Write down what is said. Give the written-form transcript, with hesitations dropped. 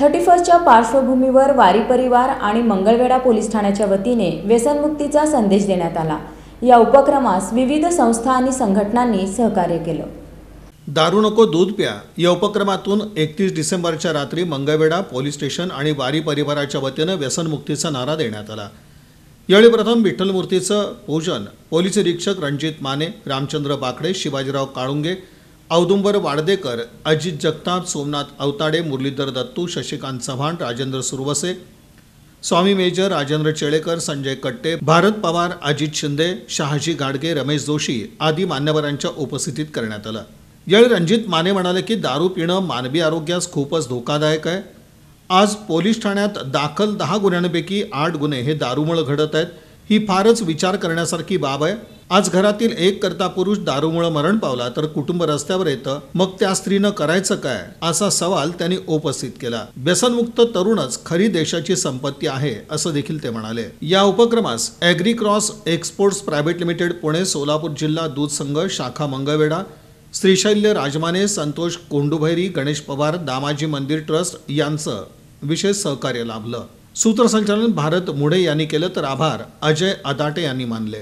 31च्या पार्श्वभूमीवर वारी परिवार आणि मंगळवेढा पोलीस ठाण्याच्या वतीने व्यसनमुक्तीचा संदेश देण्यात आला। या उपक्रमास विविध संस्था आणि संघटनांनी सहकार्य केलं। दारू नको दूध प्या या उपक्रमातून 31 डिसेंबरच्या रात्री मंगळवेढा पोलीस स्टेशन आणि वारी परिवाराच्या वतीने व्यसनमुक्तीचा नारा देण्यात आला। यावेळी प्रथम विठ्ठल मूर्तीचं पूजन पोलीस निरीक्षक रणजित माने, रामचंद्र बाकडे, शिवाजीराव काळुंगे, औदुंबर वाडदेकर, अजित जगताप, सोमनाथ अवताडे, मुरलीधर दत्तू, शशिकांत चव्हाण, राजेंद्र सुरवसे, स्वामी मेजर, राजेंद्र चेळेकर, संजय कट्टे, भारत पवार, अजित शिंदे, शहाजी गाडगे, रमेश जोशी आदी मान्यवरांच्या उपस्थितीत करण्यात आलं। यावेळी रणजित माने म्हणाले की दारू पिणं मानवी आरोग्यास खूपच धोकादायक आहे। आज पोलीस ठाण्यात दाखल 10 गुन्ह्यांपैकी 8 गुन्हे हे दारूमुळे घडत आहेत। ही फारच विचार करण्यासारखी बाब आहे। आज घरातील एक करता पुरुष दारूमुळे मरण पावला तर कुटुंब रस्त्यावर येतं, मग त्या स्त्रीनं करायचं काय असा सवाल त्यांनी उपस्थित केला। व्यसनमुक्त तरुणच खरी देशाची संपत्ती आहे असं देखील ते म्हणाले। या उपक्रमास agri cross exports private limited Pune, Solapur जिल्हा दूध संघ शाखा मंगळवेढा, श्रीशैल्य राजमाने, संतोष कोंडुभैरी, गणेश पवार, दामाजी मंदिर ट्रस्ट यांचं विशेष सहकार्य लाभलं। सूत्रसंचालन भारत मुडे यांनी केलं तर आभार अजय अदाटे यांनी मानले।